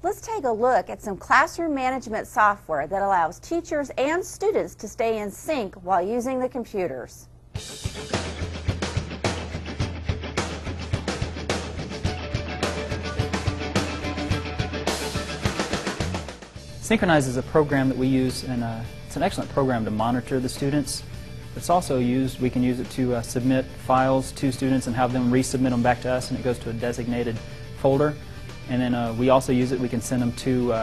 Let's take a look at some classroom management software that allows teachers and students to stay in sync while using the computers. Syncroneyes is a program that we use, and it's an excellent program to monitor the students. It's also used, we can use it to submit files to students and have them resubmit them back to us, and it goes to a designated folder. And then we also use it, we can send them to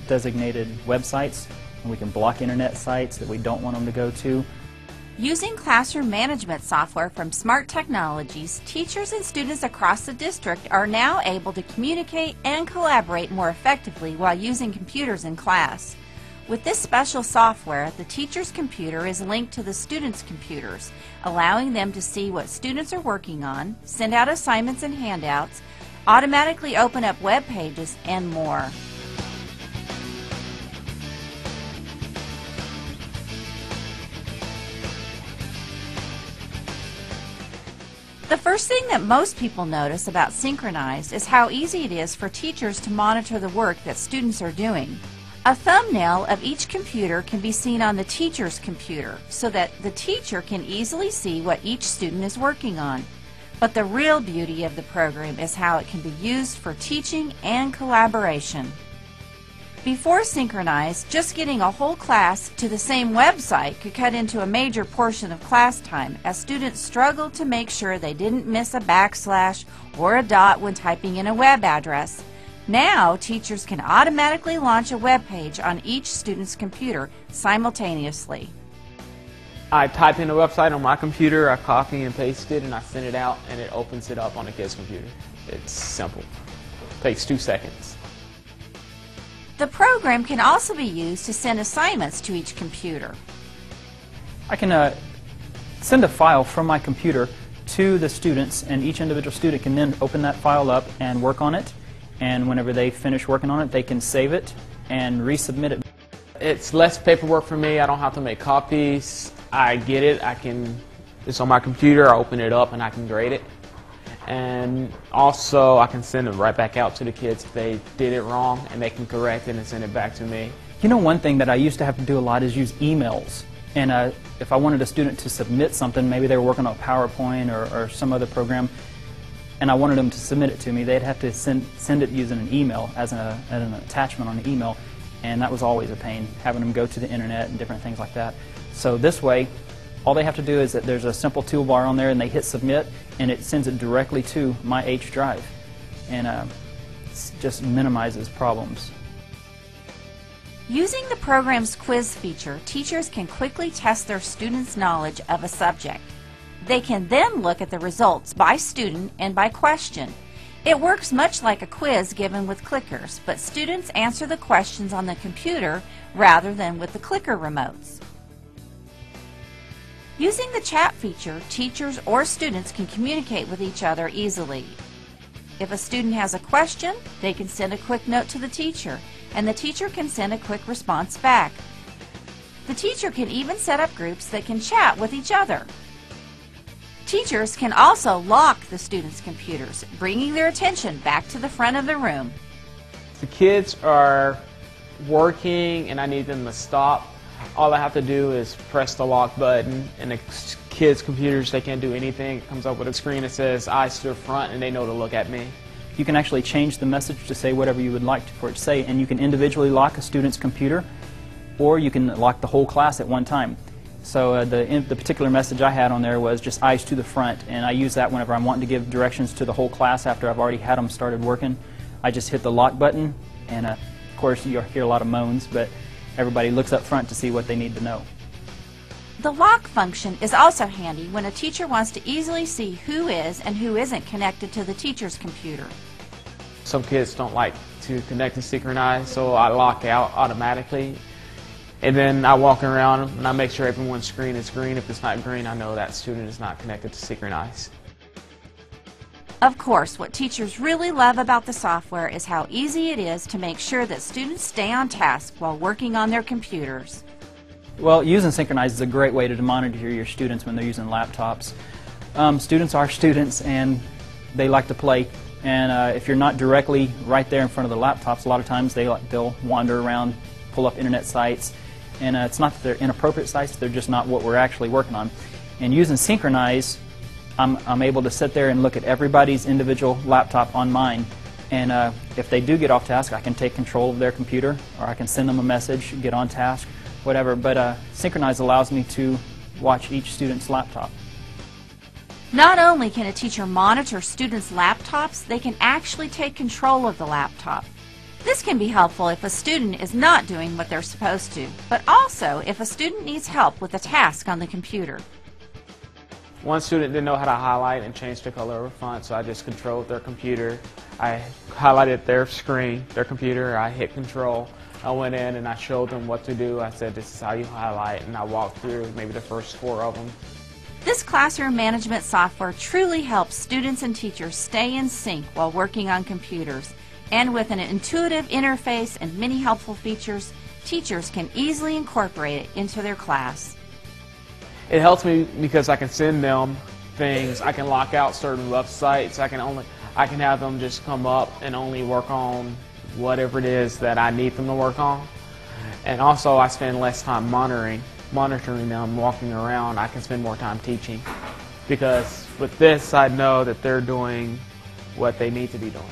designated websites, and we can block internet sites that we don't want them to go to. Using classroom management software from Smart Technologies, teachers and students across the district are now able to communicate and collaborate more effectively while using computers in class. With this special software, the teacher's computer is linked to the students' computers, allowing them to see what students are working on, send out assignments and handouts, automatically open up web pages, and more. The first thing that most people notice about Syncroneyes is how easy it is for teachers to monitor the work that students are doing. A thumbnail of each computer can be seen on the teacher's computer so that the teacher can easily see what each student is working on. But the real beauty of the program is how it can be used for teaching and collaboration. Before Syncroneyes, just getting a whole class to the same website could cut into a major portion of class time as students struggled to make sure they didn't miss a backslash or a dot when typing in a web address. Now, teachers can automatically launch a web page on each student's computer simultaneously. I type in a website on my computer, I copy and paste it, and I send it out, and it opens it up on the kid's computer. It's simple. It takes 2 seconds. The program can also be used to send assignments to each computer. I can send a file from my computer to the students, and each individual student can then open that file up and work on it. And whenever they finish working on it, they can save it and resubmit it. It's less paperwork for me. I don't have to make copies. I get it. It's on my computer. I open it up and I can grade it. And also, I can send it right back out to the kids if they did it wrong, and they can correct it and send it back to me. You know, one thing that I used to have to do a lot is use emails. And if I wanted a student to submit something, maybe they were working on PowerPoint or some other program, and I wanted them to submit it to me, they'd have to send it using an email as an attachment on an email, and that was always a pain, having them go to the internet and different things like that. So this way, all they have to do is that there's a simple toolbar on there, and they hit submit, and it sends it directly to my H drive, and just minimizes problems. Using the program's quiz feature, teachers can quickly test their students' knowledge of a subject. They can then look at the results by student and by question. It works much like a quiz given with clickers, but students answer the questions on the computer rather than with the clicker remotes. Using the chat feature, teachers or students can communicate with each other easily. If a student has a question, they can send a quick note to the teacher, and the teacher can send a quick response back. The teacher can even set up groups that can chat with each other. Teachers can also lock the students' computers, bringing their attention back to the front of the room. The kids are working and I need them to stop. All I have to do is press the lock button, and the kids' computers, they can't do anything. It comes up with a screen that says eyes to the front, and they know to look at me. You can actually change the message to say whatever you would like for it to say, and you can individually lock a student's computer, or you can lock the whole class at one time. So the particular message I had on there was just eyes to the front, and I use that whenever I'm wanting to give directions to the whole class after I've already had them started working. I just hit the lock button, and of course you'll hear a lot of moans, but everybody looks up front to see what they need to know. The lock function is also handy when a teacher wants to easily see who is and who isn't connected to the teacher's computer. Some kids don't like to connect to Syncroneyes, so I lock out automatically. And then I walk around and I make sure everyone's screen is green. If it's not green, I know that student is not connected to Syncroneyes. Of course, what teachers really love about the software is how easy it is to make sure that students stay on task while working on their computers. Well, using Syncroneyes is a great way to monitor your students when they're using laptops. Students are students, and they like to play, And if you're not directly right there in front of the laptops, a lot of times they'll wander around, pull up internet sites, and it's not that they're inappropriate sites, they're just not what we're actually working on. And using Syncroneyes, I'm able to sit there and look at everybody's individual laptop on mine, and if they do get off task, I can take control of their computer, or I can send them a message, get on task, whatever. But Syncroneyes allows me to watch each student's laptop. Not only can a teacher monitor students' laptops, they can actually take control of the laptop. This can be helpful if a student is not doing what they're supposed to, but also if a student needs help with a task on the computer. One student didn't know how to highlight and change the color of a font, so I just controlled their computer. I highlighted their screen, their computer, I hit control. I went in and I showed them what to do. I said, this is how you highlight, and I walked through maybe the first 4 of them. This classroom management software truly helps students and teachers stay in sync while working on computers. And with an intuitive interface and many helpful features, teachers can easily incorporate it into their class. It helps me because I can send them things. I can lock out certain websites. I can have them just come up and only work on whatever it is that I need them to work on. And also I spend less time monitoring them, walking around. I can spend more time teaching, because with this I know that they're doing what they need to be doing.